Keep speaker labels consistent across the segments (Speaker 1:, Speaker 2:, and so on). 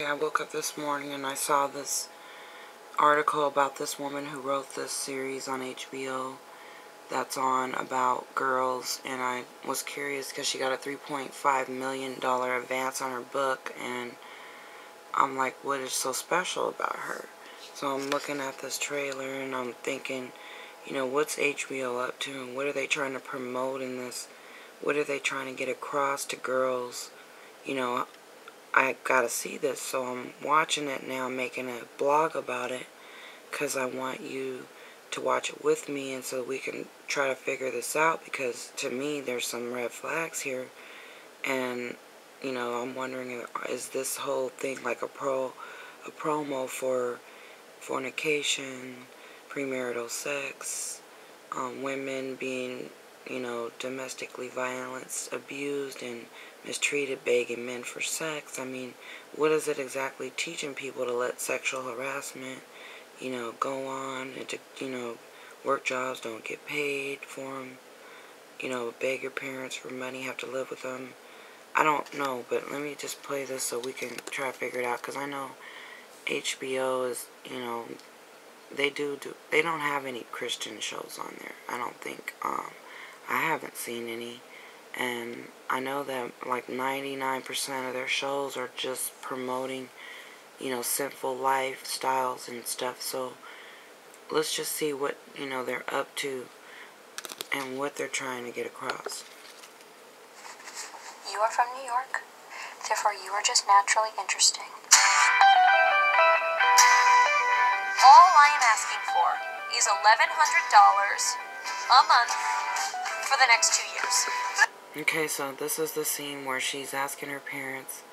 Speaker 1: I woke up this morning and I saw this article about this woman who wrote this series on HBO that's on about girls, and I was curious because she got a $3.5 million advance on her book, and I'm like, what is so special about her? So I'm looking at this trailer and I'm thinking, you know, what's HBO up to and what are they trying to promote in this? What are they trying to get across to girls? You know, I gotta see this, so I'm watching it now, making a blog about it, because I want you to watch it with me and so we can try to figure this out, because to me there's some red flags here, and you know, I'm wondering, is this whole thing like a promo for fornication, premarital sex, women being, you know, domestically violence, abused and mistreated, begging men for sex? I mean, what is it exactly teaching people to let sexual harassment, you know, go on, and to, you know, work jobs, don't get paid for them, you know, beg your parents for money, have to live with them? I don't know, but let me just play this so we can try to figure it out, because I know HBO is, you know, they don't have any Christian shows on there, I don't think. I haven't seen any, and I know that like 99% of their shows are just promoting, you know, sinful lifestyles and stuff. So let's just see what, you know, they're up to and what they're trying to get across.
Speaker 2: You are from New York, therefore you are just naturally interesting. All I am asking for is $1,100 a month for the next 2 years.
Speaker 1: Okay, so this is the scene where she's asking her parents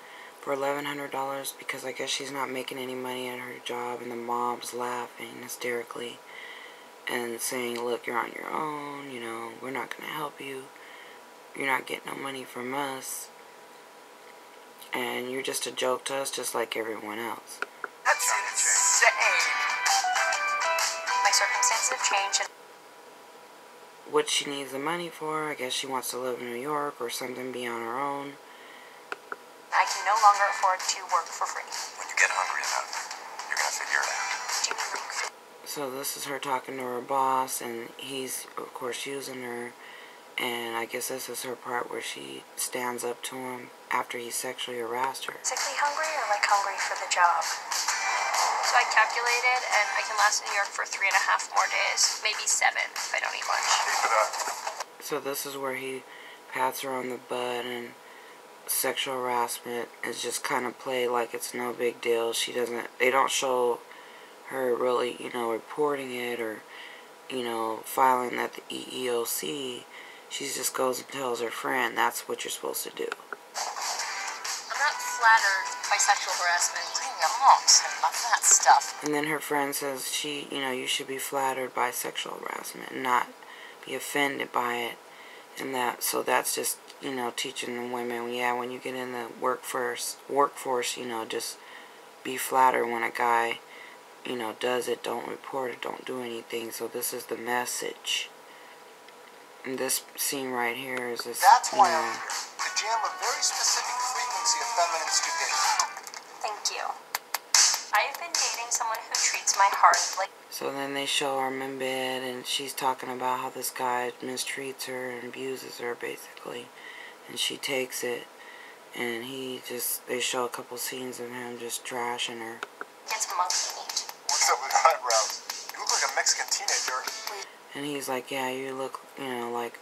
Speaker 1: for $1,100 because I guess she's not making any money at her job, and the mom's laughing hysterically and saying, look, you're on your own, you know, we're not going to help you, you're not getting no money from us, and you're just a joke to us just like everyone else.
Speaker 2: That's insane. My circumstances have changed. And
Speaker 1: what she needs the money for, I guess she wants to live in New York or something, be on her own.
Speaker 2: I can no longer afford to work for free.
Speaker 3: When you get hungry enough, you're going to figure it out.
Speaker 1: So this is her talking to her boss, and he's, of course, using her. And I guess this is her part where she stands up to him after he sexually harassed her.
Speaker 2: Physically hungry or like hungry for the job? So I calculated, and I can last in New York for 3.5 more days, maybe 7 if I don't eat lunch.
Speaker 3: Keep it up.
Speaker 1: So this is where he pats her on the butt, and sexual harassment is just kind of played like it's no big deal. They don't show her really, you know, reporting it or, you know, filing at the EEOC. She just goes and tells her friend, that's what you're supposed to do.
Speaker 2: I'm not flattered by sexual harassment. Leave me alone, enough of that stuff.
Speaker 1: And then her friend says you know, you should be flattered by sexual harassment and not be offended by it. And so that's just, you know, teaching the women, yeah, when you get in the workforce, you know, just be flattered when a guy, you know, does it, don't report it, don't do anything. So this is the message. And this scene right here is this,
Speaker 3: That's why
Speaker 1: you know,
Speaker 3: I'm here. To jam a very specific frequency of feminine stupidity.
Speaker 2: Thank you. I've been dating someone who treats my heart like...
Speaker 1: So then they show her in bed, and she's talking about how this guy mistreats her and abuses her, basically. And she takes it, and they show a couple scenes of him just trashing her.
Speaker 2: It's monkey meat.
Speaker 3: What's up with your eyebrows? You look like a Mexican teenager.
Speaker 1: And he's like, yeah, you look, you know, like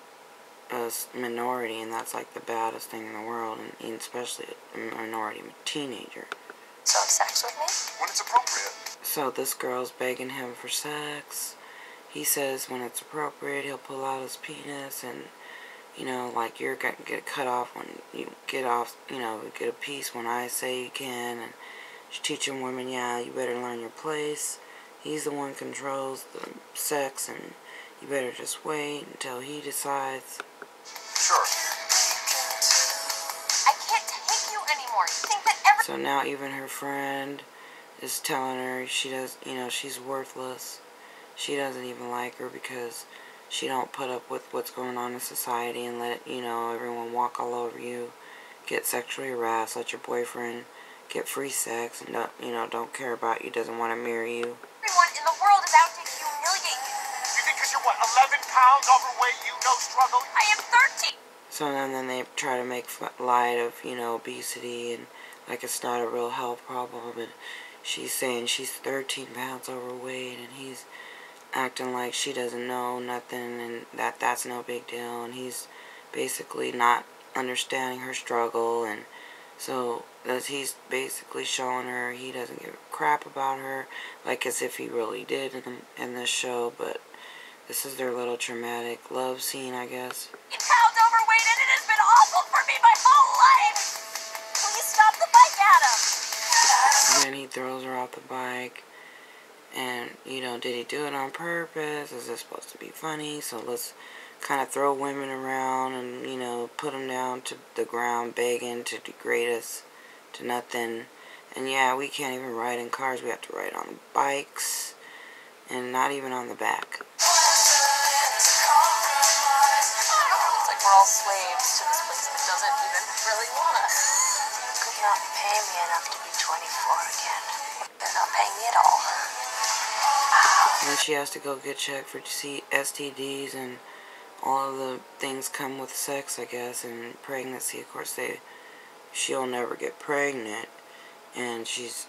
Speaker 1: a minority, and that's like the baddest thing in the world, and especially a minority teenager.
Speaker 2: So have sex with me?
Speaker 3: When it's appropriate.
Speaker 1: So this girl's begging him for sex. He says when it's appropriate, he'll pull out his penis, and, you know, like, you're going to get cut off when you get off, you know, get a piece when I say you can. And she's teaching women, yeah, you better learn your place. He's the one who controls the sex, and you better just wait until he decides.
Speaker 3: Sure.
Speaker 2: I can't take you anymore. You think that
Speaker 1: So now even her friend is telling her you know, she's worthless. She doesn't even like her because she don't put up with what's going on in society and let, you know, everyone walk all over you, get sexually harassed, let your boyfriend get free sex and don't, don't care about you, doesn't want to marry you.
Speaker 2: Everyone in the world is out to humiliate you.
Speaker 3: You think because you're, what, 11 pounds overweight, you no struggle?
Speaker 2: I am 13.
Speaker 1: So then they try to make light of, obesity and like it's not a real health problem. And she's saying she's 13 pounds overweight and he's acting like she doesn't know nothing and that's no big deal. And he's basically not understanding her struggle. And so he's basically showing her he doesn't give a crap about her, like as if he really did in this show. But this is their little traumatic love scene, I guess.
Speaker 2: 8 pounds overweight, and it has been awful for me my whole life. Please stop the bike, Adam.
Speaker 1: And then he throws her off the bike. And, did he do it on purpose? Is this supposed to be funny? So let's kind of throw women around and, put them down to the ground begging to degrade us to nothing. And yeah, we can't even ride in cars. We have to ride on bikes and not even on the back.
Speaker 2: It's like we're all slaves to this place that doesn't even really want us.
Speaker 4: Could not pay me enough to be 24 again. They're not paying me at all.
Speaker 1: And she has to go get checked for STDs and all of the things come with sex, I guess, and pregnancy. Of course, she'll never get pregnant, and she's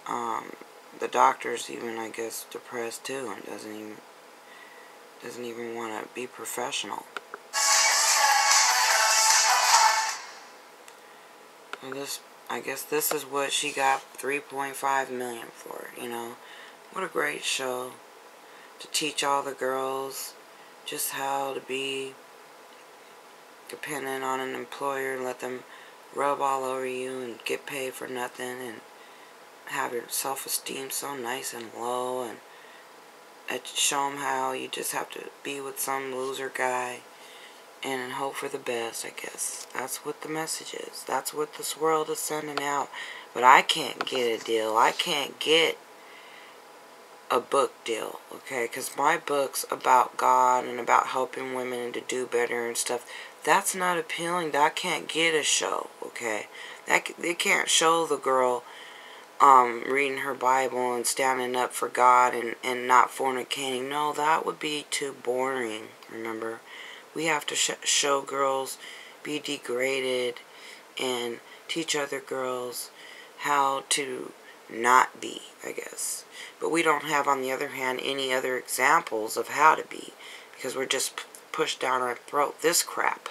Speaker 1: the doctor's even, I guess, depressed too, and doesn't even want to be professional. And I guess this is what she got $3.5 million for. What a great show to teach all the girls just how to be dependent on an employer and let them rub all over you and get paid for nothing and have your self-esteem so nice and low, and show them how you just have to be with some loser guy and hope for the best, I guess. That's what the message is. That's what this world is sending out. But I can't get a deal. I can't get a book deal, okay? Because my book's about God and about helping women to do better and stuff. That's not appealing. That can't get a show, okay? They can't show the girl reading her Bible and standing up for God and not fornicating. No, that would be too boring, remember? We have to show girls be degraded and teach other girls how to not be, I guess. But we don't have, on the other hand, any other examples of how to be, because we're just pushed down our throat this crap.